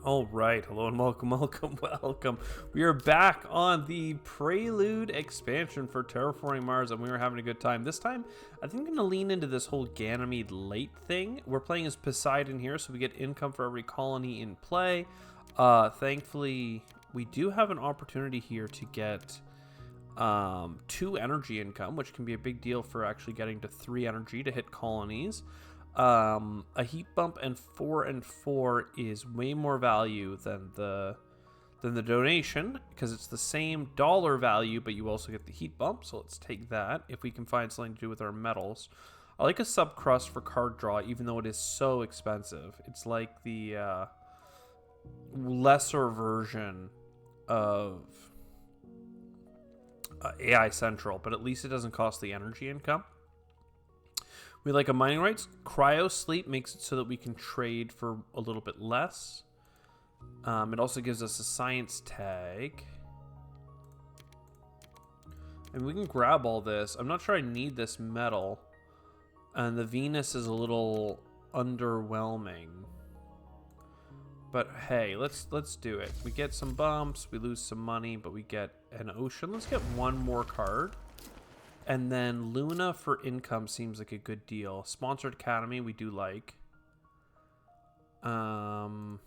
All right, hello and welcome, welcome. We are back on the Prelude expansion for Terraforming Mars, and we were having a good time. This time, I think I'm going to lean into this whole Ganymede Lake thing. We're playing as Poseidon here, so we get income for every colony in play. Thankfully, we do have an opportunity here to get 2 energy income, which can be a big deal for actually getting to 3 energy to hit colonies. A heat bump and 4 and 4 is way more value than the donation, because it's the same dollar value, but you also get the heat bump. So let's take that if we can find something to do with our metals. I like a subcrust for card draw, even though it is so expensive. It's like the lesser version of AI Central, but at least it doesn't cost the energy income. We like a mining rights. Cryo sleep makes it so that we can trade for a little bit less. It also gives us a science tag. And we can grab all this. I'm not sure I need this metal. And the Venus is a little underwhelming. But hey, let's do it. We get some bumps, we lose some money, but we get an ocean. Let's get one more card. And then Luna for income seems like a good deal. Sponsored Academy, we do like. Cryo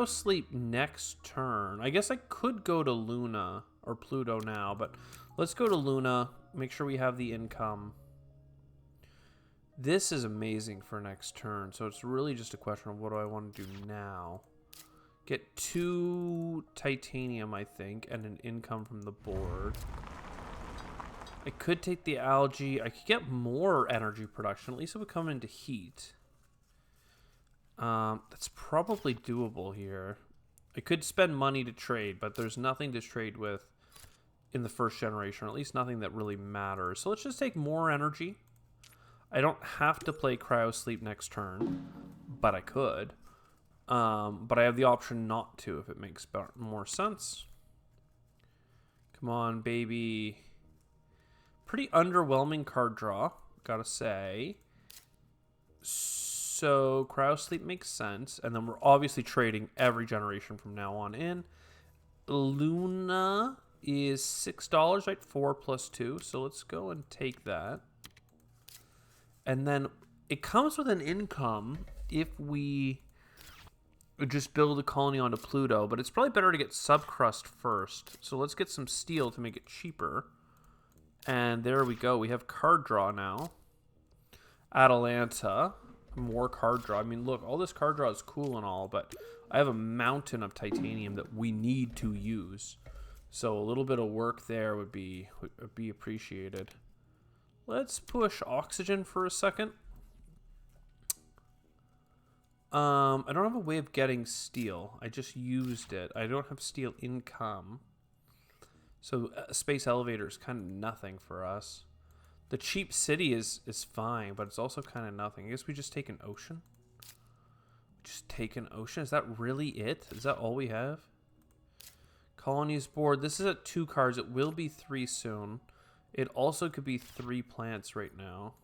Sleep next turn. I guess I could go to Luna or Pluto now, but let's go to Luna. Make sure we have the income. This is amazing for next turn, so it's really just a question of what do I want to do now. Get 2 titanium, I think, and an income from the board. I could take the algae. I could get more energy production. At least it would come into heat. That's probably doable here. I could spend money to trade, but there's nothing to trade with in the first generation, or at least nothing that really matters. So let's just take more energy. I don't have to play Cryo Sleep next turn, but I could. But I have the option not to if it makes more sense. Come on, baby. Pretty underwhelming card draw, gotta say. So Cryo Sleep makes sense, and then we're obviously trading every generation from now on in. Luna is $6, right? 4 plus 2, so let's go and take that. And then it comes with an income if we just build a colony onto Pluto, but it's probably better to get subcrust first. So let's get some steel to make it cheaper. And there we go. We have card draw now. Atalanta. More card draw. I mean, look, all this card draw is cool and all, but I have a mountain of titanium that we need to use. So a little bit of work there would be appreciated. Let's push oxygen for a second. I don't have a way of getting steel. I just used it. I don't have steel income. So space elevator is kind of nothing for us. The cheap city is fine, but it's also kind of nothing. I guess we just take an ocean. Just take an ocean. Is that really it? Is that all we have? Colonies board. This is at 2 cards. It will be 3 soon. It also could be 3 plants right now.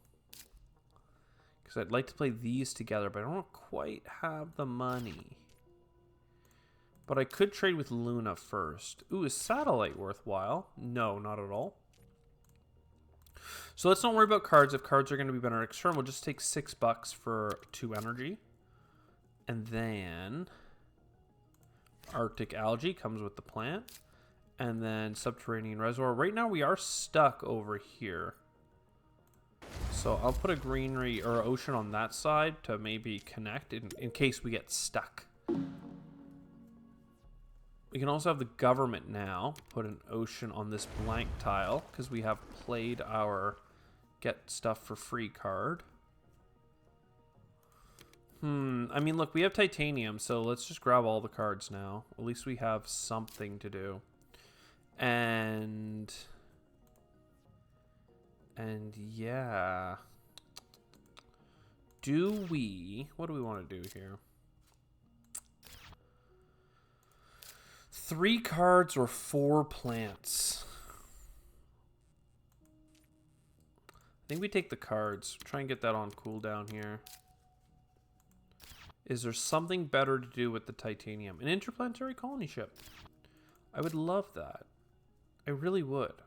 Because I'd like to play these together, but I don't quite have the money. But I could trade with Luna first. Ooh, is satellite worthwhile? No, not at all. So let's not worry about cards. If cards are going to be better next turn, we'll just take $6 for 2 energy. And then Arctic algae comes with the plant. And then subterranean reservoir. Right now we are stuck over here. So I'll put a greenery or ocean on that side to maybe connect in case we get stuck. We can also have the government now put an ocean on this blank tile because we have played our get stuff for free card. I mean, look, we have titanium, so let's just grab all the cards now. At least we have something to do. And yeah. What do we want to do here? 3 cards or 4 plants? I think we take the cards. Try and get that on cooldown here. Is there something better to do with the titanium? An interplanetary colony ship. I would love that. I really would.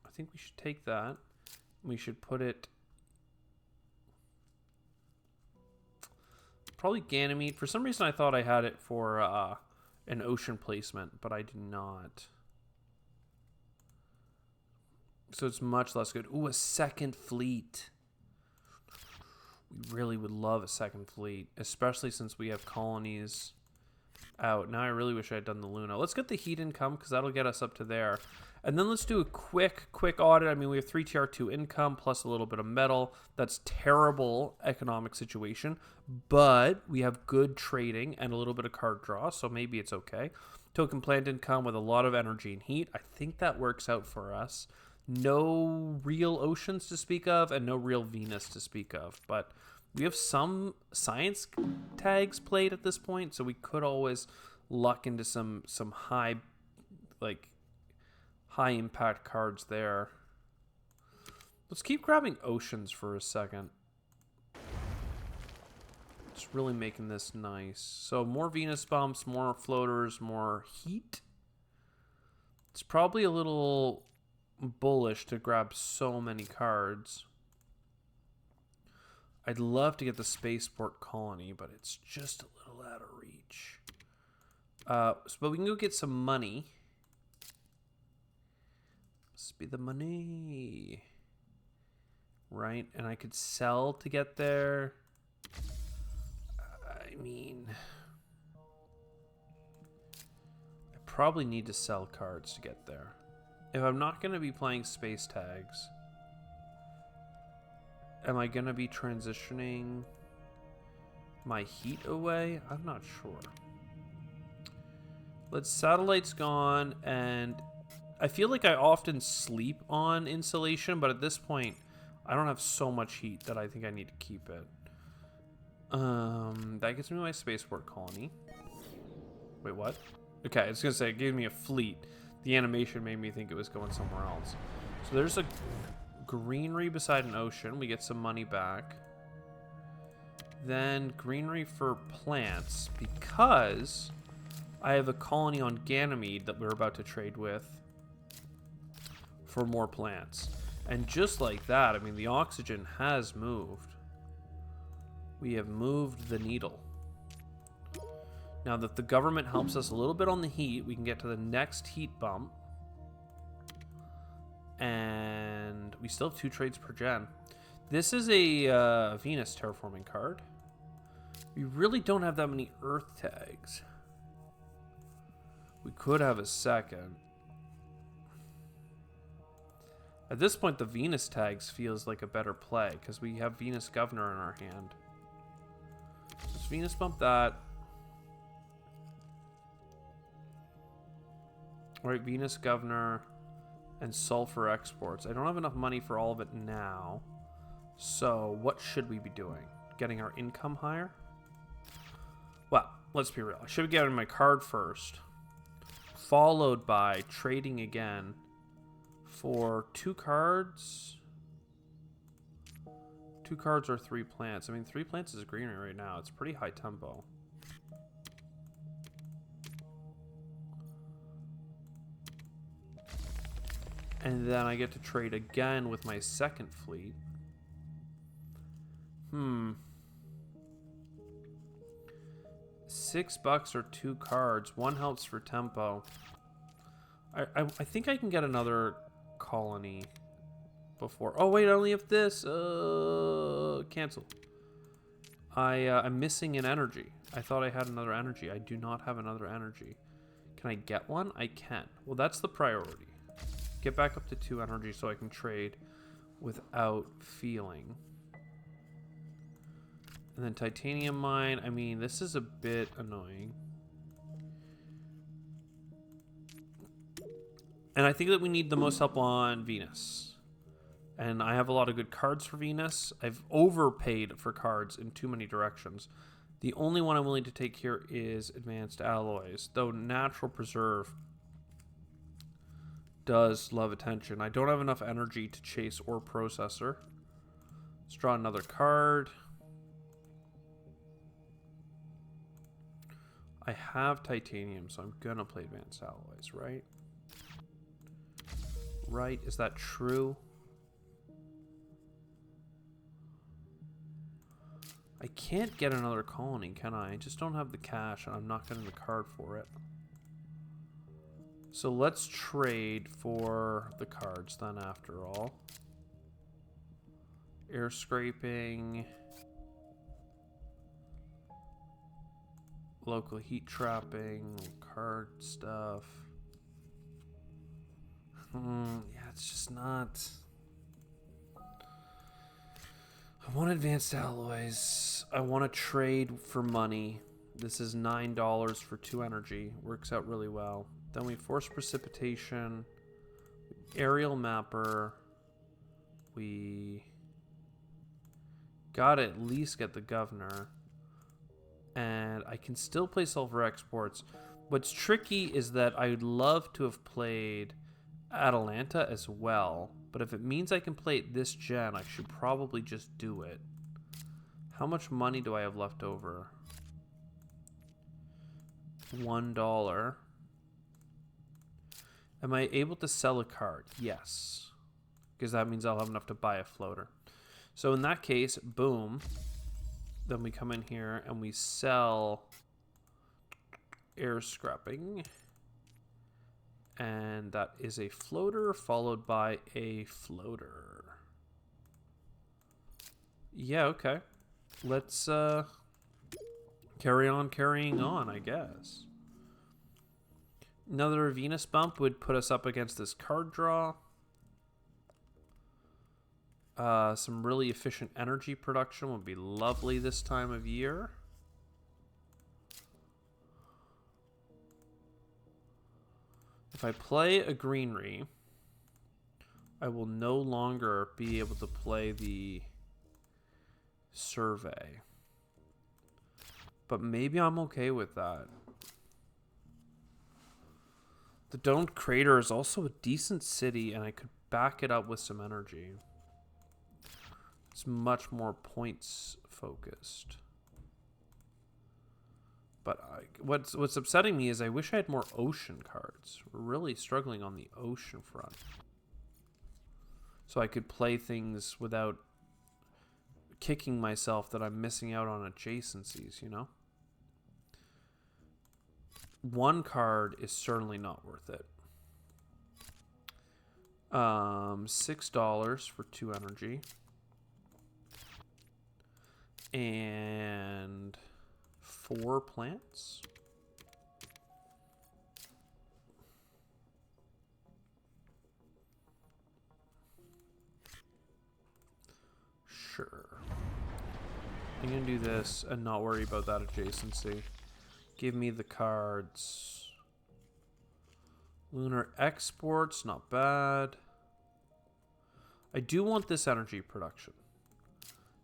I think we should take that. We should put it... Probably Ganymede. For some reason I thought I had it for an ocean placement, but I do not. So it's much less good. Ooh, a second fleet. We really would love a second fleet, especially since we have colonies out. Now I really wish I had done the Luna. Let's get the heat income because that'll get us up to there. And then let's do a quick audit. I mean, we have 3 TR2 income plus a little bit of metal. That's terrible economic situation, but we have good trading and a little bit of card draw, so maybe it's okay. Token plant income with a lot of energy and heat. I think that works out for us. No real oceans to speak of and no real Venus to speak of, but we have some science tags played at this point, so we could always luck into some high impact cards there. Let's keep grabbing oceans for a second. It's really making this nice. So more Venus bumps, more floaters, more heat. It's probably a little bullish to grab so many cards. I'd love to get the spaceport colony, but it's just a little out of reach. But we can go get some money. Must be the money. Right? And I could sell to get there. I mean... I probably need to sell cards to get there. If I'm not going to be playing space tags, am I going to be transitioning my heat away? I'm not sure. Let's satellite's gone, and I feel like I often sleep on insulation, but at this point, I don't have so much heat that I think I need to keep it. That gets me my spaceport colony. Wait, what? Okay, I was going to say, it gave me a fleet. The animation made me think it was going somewhere else. So there's a greenery beside an ocean. We get some money back. Then greenery for plants, because I have a colony on Ganymede that we're about to trade with for more plants. And just like that, I mean, the oxygen has moved. We have moved the needle. Now that the government helps us a little bit on the heat, we can get to the next heat bump. And we still have 2 trades per gen. This is a Venus terraforming card. We really don't have that many Earth tags. We could have a second. At this point, the Venus tags feels like a better play because we have Venus Governor in our hand. Let's Venus bump that. All right, Venus Governor and Sulfur Exports. I don't have enough money for all of it now. So what should we be doing? Getting our income higher? Well, let's be real. I should be getting my card first, followed by trading again for 2 cards. 2 cards or 3 plants. I mean, 3 plants is greenery right now. It's pretty high tempo. And then I get to trade again with my second fleet. $6 or 2 cards. 1 helps for tempo. I think I can get another colony before. Oh wait, I only have this. Cancel. I'm missing an energy. I thought I had another energy. I do not have another energy. Can I get one? I can. Well, that's the priority. Get back up to 2 energy so I can trade without feeling. And then titanium mine. I mean, this is a bit annoying. And I think that we need the most help on Venus. And I have a lot of good cards for Venus. I've overpaid for cards in too many directions. The only one I'm willing to take here is Advanced Alloys, though Natural Preserve does love attention. I don't have enough energy to chase Ore Processor. Let's draw another card. I have titanium, so I'm gonna play advanced alloys, right? Right, is that true? I can't get another colony, can I? I just don't have the cash, and I'm not getting the card for it. So let's trade for the cards then, after all. Air scraping. Local heat trapping. Card stuff. Yeah, it's just not... I want advanced alloys. I want to trade for money. This is $9 for 2 energy. Works out really well. Then we force precipitation. Aerial mapper. We gotta at least get the governor. And I can still play sulfur exports. What's tricky is that I'd love to have played Atalanta as well. But if it means I can play it this gen, I should probably just do it. How much money do I have left over? $1. Am I able to sell a card? Yes. Because that means I'll have enough to buy a floater. So in that case, boom. Then we come in here and we sell air scrapping. And that is a floater followed by a floater. Yeah, okay. Let's carry on carrying on, I guess. Another Venus bump would put us up against this card draw. Some really efficient energy production would be lovely this time of year. If I play a greenery, I will no longer be able to play the survey. But maybe I'm okay with that. The domed crater is also a decent city, and I could back it up with some energy. It's much more points focused. But what's upsetting me is I wish I had more ocean cards. We're really struggling on the ocean front. So I could play things without kicking myself that I'm missing out on adjacencies, you know? One card is certainly not worth it. $6 for 2 energy. And 4 plants. Sure. I'm gonna do this and not worry about that adjacency. Give me the cards. Lunar exports, not bad. I do want this energy production.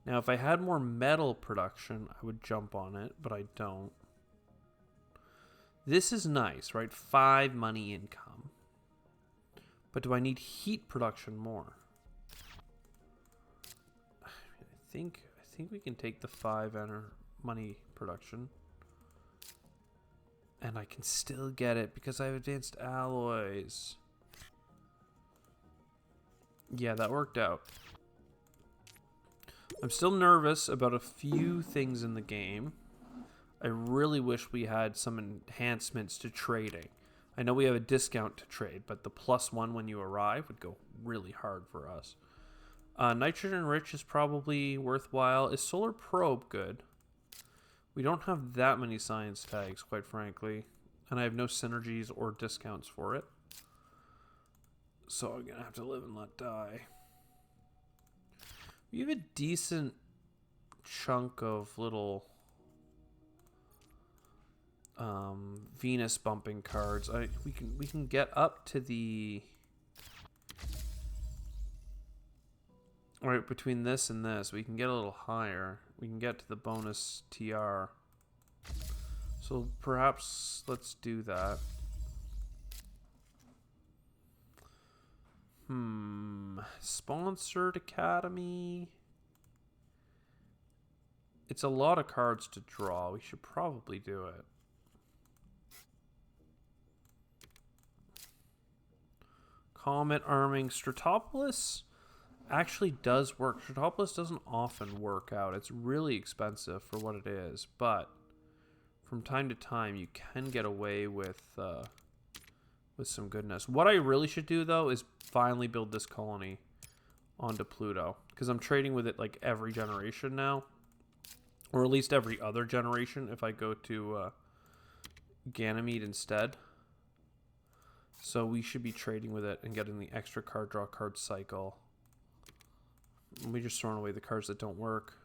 Now, if I had more metal production, I would jump on it, but I don't. This is nice, right? 5 money income. But do I need heat production more? I think we can take the 5 money production. And I can still get it because I have advanced alloys. Yeah, that worked out. I'm still nervous about a few things in the game. I really wish we had some enhancements to trading. I know we have a discount to trade, but the +1 when you arrive would go really hard for us. Nitrogen rich is probably worthwhile. Is solar probe good? We don't have that many science tags, quite frankly. And I have no synergies or discounts for it. So I'm going to have to live and let die. We have a decent chunk of little Venus bumping cards. We can get up to the... Right, between this and this, we can get a little higher. We can get to the bonus TR. So perhaps let's do that. Sponsored Academy. It's a lot of cards to draw. We should probably do it. Comet arming. Stratopolis actually does work. Stratopolis doesn't often work out. It's really expensive for what it is, but from time to time you can get away with some goodness. What I really should do though is finally build this colony onto Pluto, because I'm trading with it like every generation now, or at least every other generation if I go to Ganymede instead. So we should be trading with it and getting the extra card draw card cycle. We just throwing away the cards that don't work.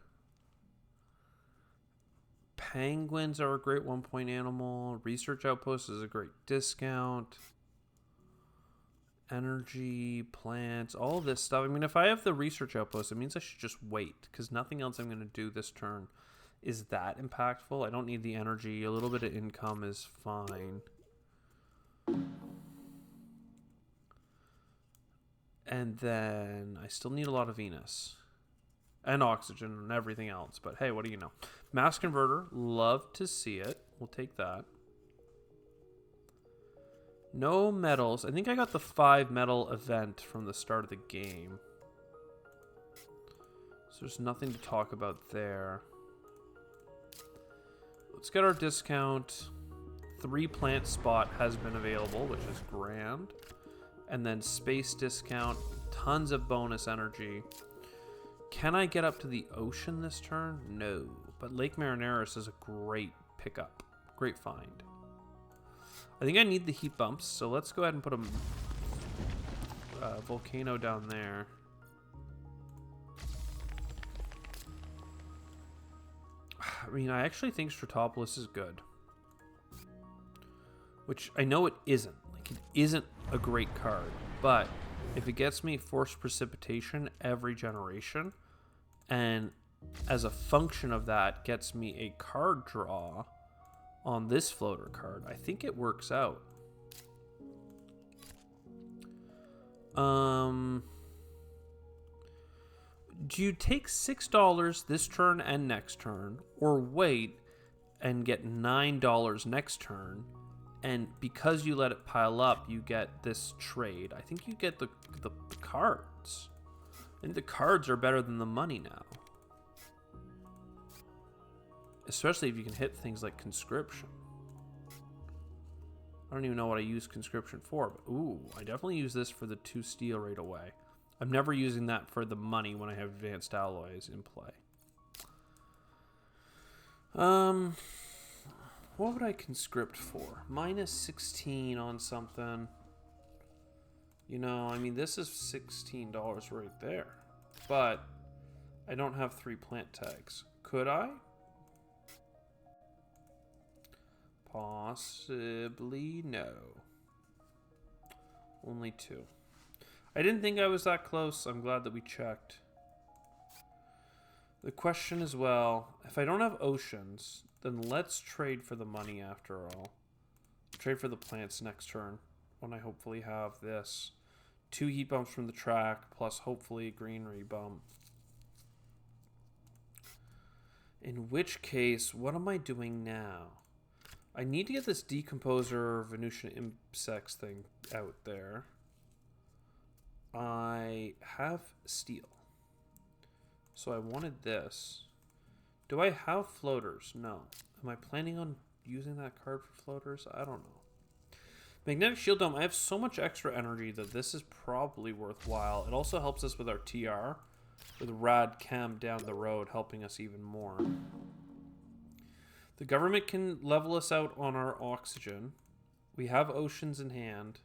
Penguins are a great 1-point animal. Research outpost is a great discount. Energy, plants, all of this stuff. I mean, if I have the research outpost, it means I should just wait, because nothing else I'm going to do this turn is that impactful. I don't need the energy. A little bit of income is fine. And then I still need a lot of Venus and oxygen and everything else. But hey, what do you know? Mass converter, love to see it. We'll take that. No metals. I think I got the 5 metal event from the start of the game. So there's nothing to talk about there. Let's get our discount. 3 plant spot has been available, which is grand. And then space discount. Tons of bonus energy. Can I get up to the ocean this turn? No. But Lake Marineris is a great pickup. Great find. I think I need the heat bumps, so let's go ahead and put a volcano down there. I mean, I actually think Stratopolis is good. Which I know it isn't. Like, it isn't a great card. But if it gets me forced precipitation every generation, and as a function of that gets me a card draw on this floater card, I think it works out. Do you take $6 this turn and next turn, or wait and get $9 next turn, and because you let it pile up, you get this trade? I think you get the cards. I think the cards are better than the money now. Especially if you can hit things like conscription. I don't even know what I use conscription for, but ooh, I definitely use this for the 2 steel right away. I'm never using that for the money when I have advanced alloys in play. What would I conscript for? Minus 16 on something. You know, I mean, this is $16 right there. But I don't have 3 plant tags. Could I? Possibly no. Only 2. I didn't think I was that close. I'm glad that we checked. The question is, well, if I don't have oceans, then let's trade for the money after all. Trade for the plants next turn, when I hopefully have this. 2 heat bumps from the track, plus hopefully a greenery bump. In which case, what am I doing now? I need to get this decomposer Venusian insects thing out there. I have steel. So I wanted this. Do I have floaters? No. Am I planning on using that card for floaters? I don't know. Magnetic Shield Dome. I have so much extra energy that this is probably worthwhile. It also helps us with our TR. With Rad Chem down the road helping us even more. The government can level us out on our oxygen. We have oceans in hand.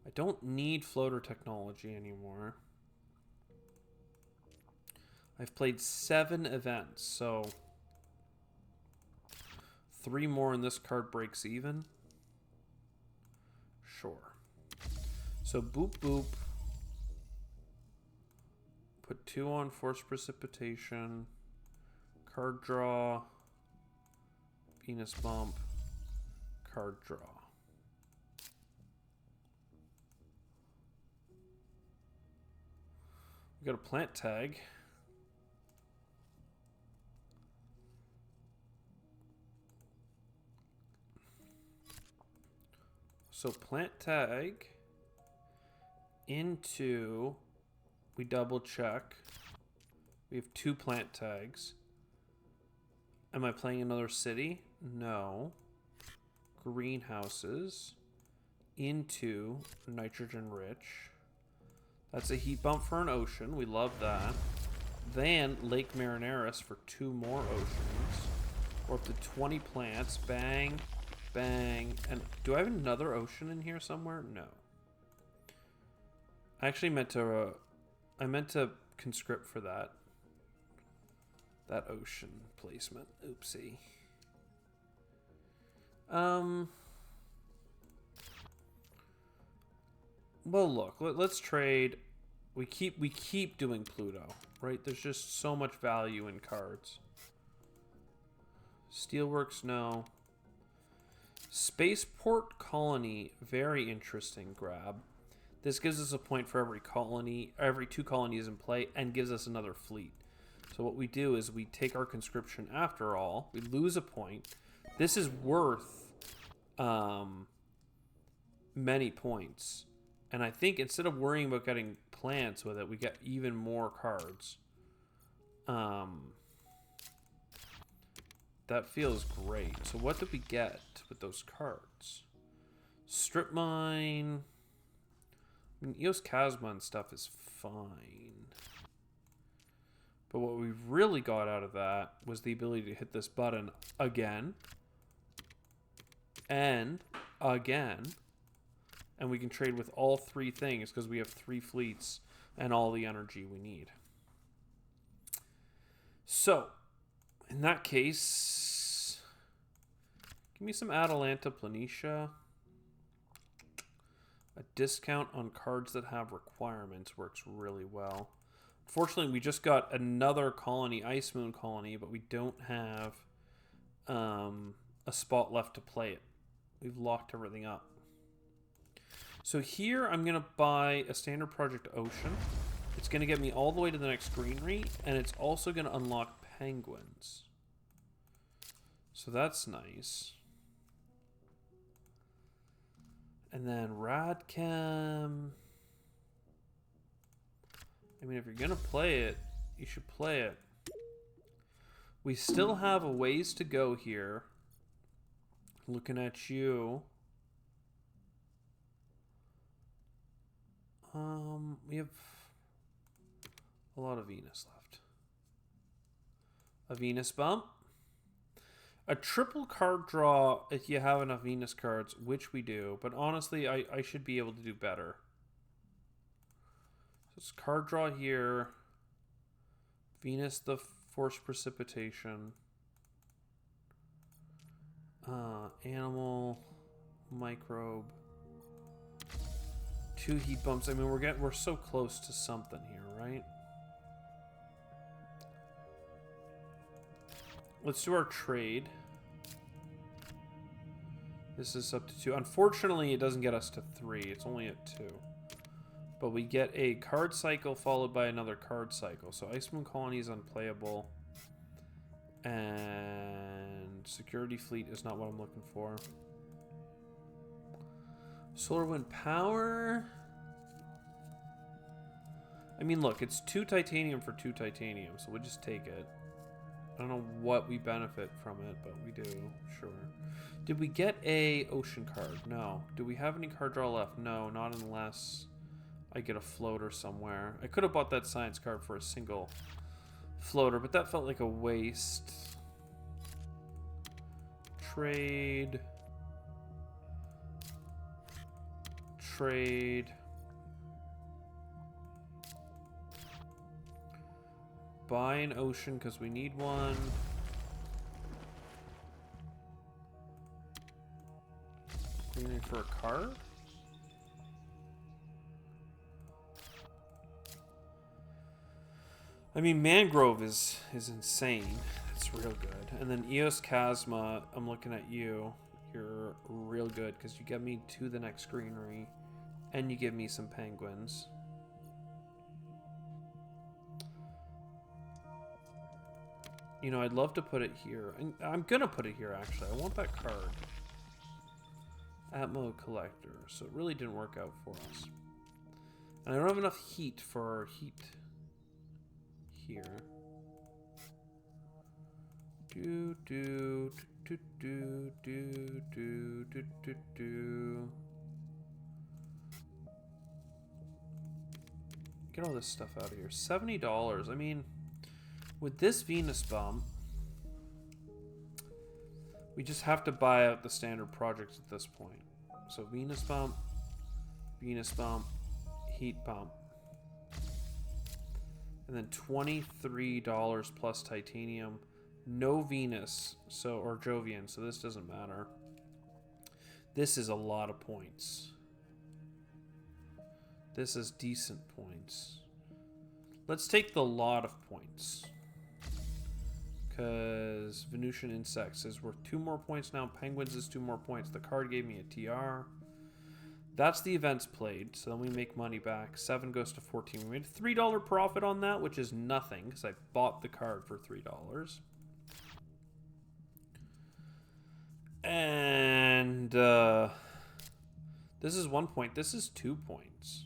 I don't need floater technology anymore. I've played 7 events, so 3 more and this card breaks even. Sure. So boop boop. Put 2 on forced precipitation. Card draw. Venus bump. Card draw. We got a plant tag. So plant tag. into, we double check. We have 2 plant tags. Am I playing another city? No. Greenhouses. Into nitrogen rich. That's a heat bump for an ocean. We love that. Then Lake Marineris for 2 more oceans. We're up to 20 plants. Bang, bang. And do I have another ocean in here somewhere? No. I actually meant to, I meant to conscript for that. That ocean placement. Oopsie. Well, look. Let's trade. We keep doing Pluto, right? There's just so much value in cards. Steelworks, no. Spaceport Colony, very interesting grab. This gives us a point for every colony, every 2 colonies in play, and gives us another fleet. So what we do is we take our conscription after all. We lose a point. This is worth many points. And I think instead of worrying about getting plants with it, we get even more cards. That feels great. So what did we get with those cards? Strip Mine. I mean, Eos Chasma and stuff is fine. But what we really got out of that was the ability to hit this button again. And again. And we can trade with all 3 things because we have 3 fleets and all the energy we need. So, in that case, give me some Atalanta Planitia. A discount on cards that have requirements works really well. Unfortunately, we just got another colony, Ice Moon Colony, but we don't have a spot left to play it. We've locked everything up. So here I'm going to buy a Standard Project Ocean. It's going to get me all the way to the next greenery, and it's also going to unlock penguins. So that's nice. And then Radcam. I mean, if you're going to play it, you should play it. We still have a ways to go here. Looking at you. We have a lot of Venus left. A Venus bump. A triple card draw if you have enough Venus cards, which we do. But honestly, I should be able to do better. So it's card draw here. Venus, the forced precipitation. Animal, microbe. 2 heat bumps. I mean, we're so close to something here, right? Let's do our trade. This is up to 2. Unfortunately, it doesn't get us to 3. It's only at 2. But we get a card cycle followed by another card cycle. So Ice Moon Colony is unplayable. And Security Fleet is not what I'm looking for. Solar Wind Power. I mean, look, it's 2 titanium for 2 titanium, so we'll just take it. I don't know what we benefit from it, but we do, sure. Did we get a ocean card? No. Do we have any card draw left? No, not unless I get a floater somewhere. I could have bought that science card for a single floater, but that felt like a waste. Trade. Trade. Buy an ocean because we need one. Cleaning for a card? I mean, Mangrove is insane. It's real good. And then Eos Chasma, I'm looking at you. You're real good because you get me to the next greenery and you give me some penguins. You know, I'd love to put it here. I'm going to put it here, actually. I want that card. Atmo Collector. So it really didn't work out for us. And I don't have enough heat for heat here. Do do do do do do do do do. Get all this stuff out of here. $70. I mean, with this Venus bump, we just have to buy out the standard projects at this point. So Venus bump, heat pump. And then $23 plus titanium. No Venus, so or Jovian, so this doesn't matter. This is a lot of points. This is decent points. Let's take the lot of points. Because Venusian Insects is worth 2 more points now. Penguins is 2 more points. The card gave me a TR. That's the events played, so then we make money back. 7 goes to 14. We made a $3 profit on that, which is nothing, because I bought the card for $3. And this is 1 point. This is 2 points.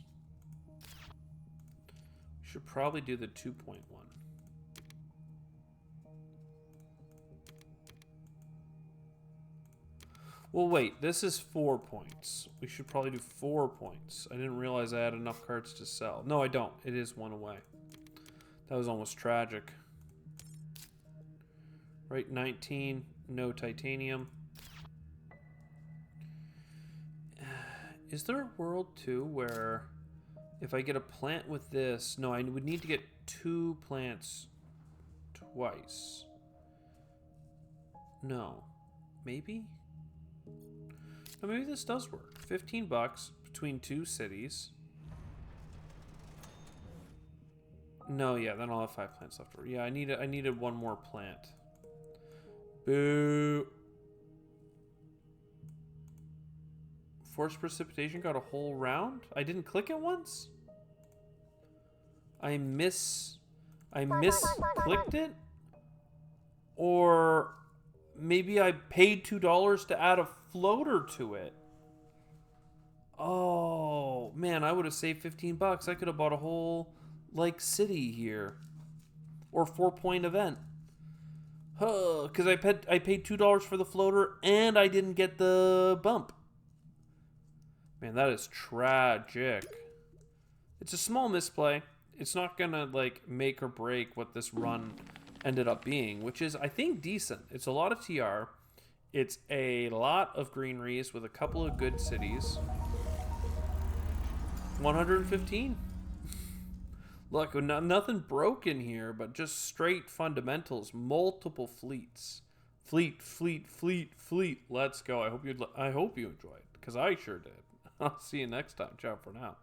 We should probably do the 2-point one. Well, wait. This is 4 points. We should probably do 4 points. I didn't realize I had enough cards to sell. No, I don't. It is 1 away. That was almost tragic. Right, 19. No titanium. Is there a world, too, where if I get a plant with this... No, I would need to get 2 plants twice. No. Maybe? No, maybe this does work. $15 between 2 cities. No, yeah, then I'll have 5 plants left over. Yeah, I needed 1 more plant. Boo. Forced precipitation got a whole round? I didn't click it once? I misclicked it? Or maybe I paid $2 to add a floater to it. Oh, man, I would have saved $15. I could have bought a whole, like, city here. Or 4-point event. Huh, because I paid $2 for the floater and I didn't get the bump. Man, that is tragic. It's a small misplay. It's not gonna, like, make or break what this run ended up being, which is, I think, decent. It's a lot of TR. It's a lot of greeneries with a couple of good cities. 115. Look, nothing broken here, but just straight fundamentals. Multiple fleets. Fleet. Let's go. I hope you enjoyed, because I sure did. I'll see you next time. Ciao for now.